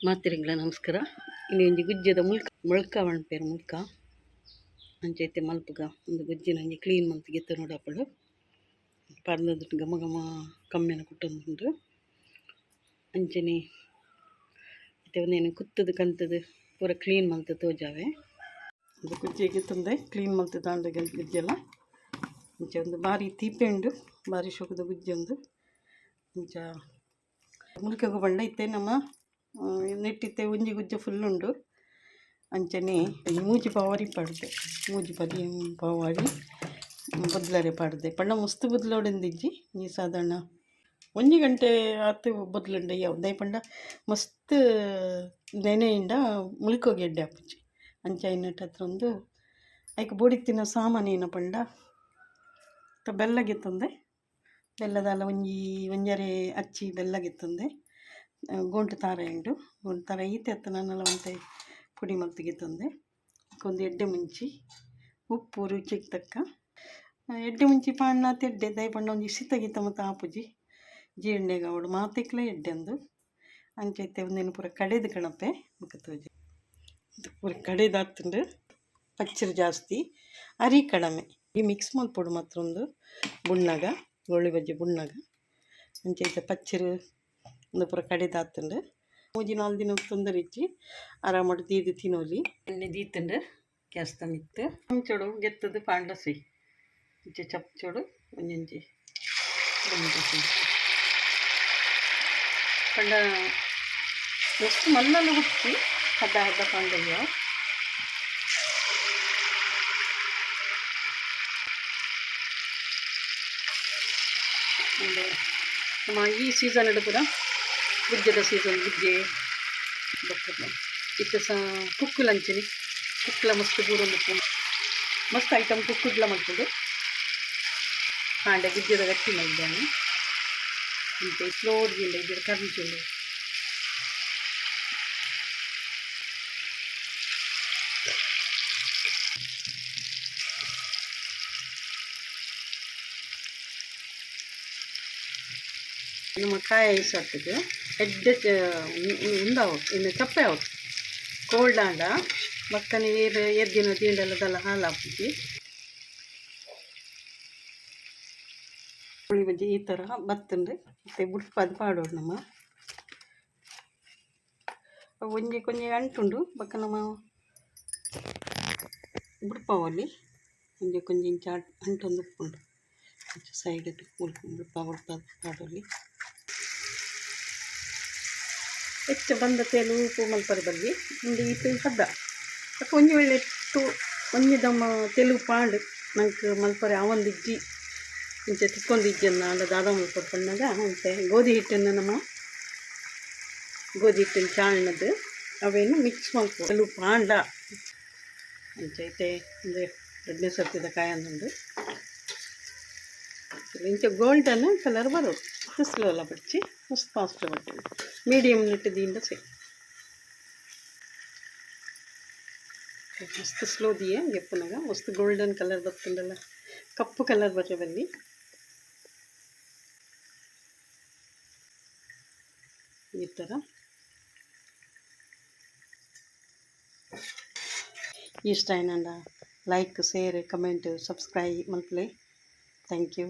ಮಾತಿರಿಂಗ್ಲ ನಮಸ್ಕಾರ. ಇನ್ನು ಒಂಜಿ ಗುಜ್ಜದ ಮುಳ್ಕ ಮಣ್ಪೇರು ಮುಳ್ಕ ಅಂಚೈತೆ ಮಲ್ಪಗ ಒಂದು ಗುಜ್ಜಿ ನಂಗೆ ಕ್ಲೀನ್ ಮಲ್ತ್ ಗೆತ್ತ ನೋಡಪ್ಪಳು ಪರ್ನದ ಘಮ ಘಮ ಕಮ್ಮಿನ ಕುಟ್ಟೊಂದುಂಡು ಅಂಚನೆ ಮತ್ತೆ ಒಂದೇನು ಕುತ್ತದು ಕಂತದು ಪೂರ ಕ್ಲೀನ್ ಮಲ್ತ್ ತೋಜಾವೆ. ಅದು ಗುಜ್ಜಿಗೆ ತಂದೆ ಕ್ಲೀನ್ ಮಲ್ತ್ ದಾಂಡ ಗುಜ್ಜೆಲ್ಲ ಅಂಚೆ ಒಂದು ಬಾರಿ ತೀಪೆ ಉಂಡು, ಬಾರಿ ಶೋಕದ ಗುಜ್ಜೆ ಒಂದು ಅಂಚ ಮುಲ್ಕಗು ಬಂಡ ಇತ್ತೆ ನಮ್ಮ ನೆಟ್ಟಿತ್ತೆ ಒಂಜಿ ಗುಜ್ಜೆ ಫುಲ್ ಉಂಡು. ಅಂಚನೆ ಮೂಜಿ ಪಾವರಿ ಪಾಡ್ದೆ, ಮೂಜಿ ಪದಿ ಪಾವರಿ ಬದ್ಲರೆ ಪಾಡ್ದೆ ಪಂಡ ಮಸ್ತ್ ಬದ್ಲೋಡೆಂದಿಜ್ಜಿ ಈ ಸಾಧಾರಣ 1 ಗಂಟೆ ಆತು ಬದ್ಲುಂಡ ಯಾವ್ದು ಪಂಡ ಮಸ್ತ್ ನೆನೆಯಿಂದ ಮುಳ್ಕೋಗಿ ಎಡ್ಡೆ ಹಾಪುಜಿ ಅಂಚ ಇನ್ನಟ್ಟು ಹತ್ರ ಒಂದು ಐಕ್ ಬೋಡಿತ್ತಿನ ಸಾಮಾನೇನ ಪಂಡ ಬೆಲ್ಲಗೆತ್ತಂದೆ ಬೆಲ್ಲದಾಲ ಒಂಜರೆ ಅಚ್ಚಿ ಬೆಲ್ಲಗೆತ್ತಂದೆ ಗೋಂಟು ತಾರ ಉಂಡು ಗೋಂಟು ತಾರ ಈತೆ ಅತ್ತ ನನ್ನೆಲ್ಲ ಒಂತೆ ಪುಡಿ ಮಲ್ತಿಗೆ ತಂದೆ ಒಂದು ಎಡ್ಡೆ ಮುಂಚಿ ಉಪ್ಪು ರುಚಿಗೆ ತಕ್ಕ ಎಡ್ಡೆ ಮುಂಚಿ ಪಾಣ್ಣ ತೆಡ್ಡೆ ದಯಪಂಡ ಒಂಜಿ ಸಿತಗಿತ್ತ ಮತ್ತು ಆಪುಜಿ ಜೀರ್ಣೆಗೆ ಅವಡು ಮಾತಿಕ್ಲೆ ಎಡ್ಡೆ ಅಂದು ಅಂಚೈತೆ ಒಂದೇನು ಪೂರ ಕಡೆದು ಕಣಪೆ ಮುಖತೋಜಿ ಪೂರ ಕಡೆದು ಆತುಂಡು ಪಚ್ಚರು ಜಾಸ್ತಿ ಅರಿ ಕಡಿಮೆ ಈ ಮಿಕ್ಸ್ ಮಲ್ಪೊಡು ಮಾತ್ರ ಒಂದು ಬುಣ್ಣಗ ಗೋಳಿ ಬಜ್ಜಿ ಬುಣ್ಣಗ ಅಂಚೈತೆ ಪಚ್ಚರು ಒಂದು ಪೂರ ಕಡೆದು ಆತುಂಡು 3-4 ದಿನ ತೊಂದರೆ ಇಚ್ಚಿ ಆರಾಮಡು ದೀದು ತಿನ್ನೋಲಿ ಎಣ್ಣೆ ದೀತುಂಡು ಗ್ಯಾಸ್ ತಮಿತ್ತು ಹಂಚೋಡು ಗೆತ್ತದು ಪಾಂಡ ಸೈ ಇಂಚೆ ಚಪ್ಚೋಡು ಒಂಜೊಂಜಿ ಪಂಡ ಎಷ್ಟು ಮಲ್ಲಲು ಹುಚ್ಚಿ ಹದ ಪಾಂಡಯ್ಯ ನಮ್ಮ ಈ ಸೀಸನ್ ಪೂರ ಗುಜ್ಜದ ಸೀಸನ್ ಗುಜ್ಜೆ ಇತ್ತು ಸಹ ಕುಕ್ಕುಲ ಅಂಚನೆ ಕುಕ್ಕುಲ ಮಸ್ತ್ ಪೂರ ಮಸ್ತ್ ಐಟಮ್ ಕುಕ್ಕುಡ್ಲ ಮಾಡ್ಕೊಂಡು ಹಾಂಡೆ ಗುಜ್ಜದ ಗಟ್ಟಿ ಮಾಡಿದ್ದಾನೆ ಇಂತೆ ಸ್ಲೋಡ್ಗಿಂದ ಇದ್ದರೆ ಕರ್ಮಿಚುಂಡು ನಮ್ಮ ಕಾಯ ಇಸತ್ತಿಗೆ ಎಡ್ಡೆ ಉಂದಾವು ಇನ್ನು ಚಪ್ಪೆ ಆವು ಕೋಲ್ಡ್ ಆಂಡ ಮಕ್ಕನಿ ಎದ್ದಿನ ತೀಂಡಲ್ಲದೆಲ್ಲ ಹಾಲು ಹಾಕಿ ಹುಳಿ ಬಜ್ಜಿ ಈ ಥರ ಬತ್ತಂಡು ಮತ್ತೆ ಬುಡ್ಪದು ಪಾಡೋಡು ನಮ್ಮ ಒಂಜಿ ಕೊಂಜಿ ಅಂಟುಂಡು ಬಕ್ಕ ನಮ್ಮ ಬುಡ್ಪವಲ್ಲಿ ಒಂಜಿ ಕೊಂಜಿ ಇಂಚ ಅಂಟೊಂದು ಉಪ್ಪುಂಡು ಸೈಡ್ ಬುಡ್ಪ ಪಾಡೋಲಿ ಹೆಚ್ಚು ಬಂದ ತೇಲು ಉಪ್ಪು ಮಲ್ಪರ ಬಲ್ಲಿ ಒಂದು ಈತು ಹದ್ದ ಅಕ್ಕ ಒಂಜಿ ವೇಳೆ ಇಟ್ಟು ಒಂಜಿ ದಮ್ಮ ತೆಲು ಪಾಂಡು ನಂಗೆ ಮಲ್ಪರೆ ಅವೊಂದು ಇಜ್ಜಿ ಇಂಚೆ ತಿಕ್ಕೊಂದು ಇಜ್ಜನ್ನು ಅಲ್ಲ ದಾದ ಮಲ್ಪರ ಪಣ್ಣಾಗ ಅಂತೆ ಗೋಧಿ ಹಿಟ್ಟನ್ನು ನಮ್ಮ ಗೋಧಿ ಹಿಟ್ಟಿನ ಚಾಳ್ನದ್ದು ಅವೇನು ಮಿಕ್ಸ್ ಮಲ್ಪು ತೆಲು ಪಾಂಡ ಅಂಚೈತೆ ಅಂದರೆ 2ನೇ ಸರ್ತಿದ ಕಾಯಂದುಂಡು ಇಂಚೆ ಗೋಲ್ಡನ್ ಕಲರ್ ಬರೋದು ಸ್ಲೋ ಎಲ್ಲ ಬಚ್ಚಿ ಮಸ್ತ್ ಫಾಸ್ಟ್ ಬರ್ತದೆ ಮೀಡಿಯಮ್ ನಿಟ್ಟದಿಂದ ಸೈ ಮಸ್ತ್ ಸ್ಲೋ ದಿಯೇ ಗೆಪ್ಪನಾಗ ಮಸ್ತ್ ಗೋಲ್ಡನ್ ಕಲರ್ ಬರ್ತಂಡಲ್ಲ ಕಪ್ಪು ಕಲರ್ ಬರಬಲ್ಲಿ ಈ ಥರ ಇಷ್ಟ ಏನಂಡ ಲೈಕ್ ಶೇರ್ ಕಮೆಂಟ್ ಸಬ್ಸ್ಕ್ರೈಬ್ ಮಲ್ಪಲೆ ಥ್ಯಾಂಕ್ ಯು.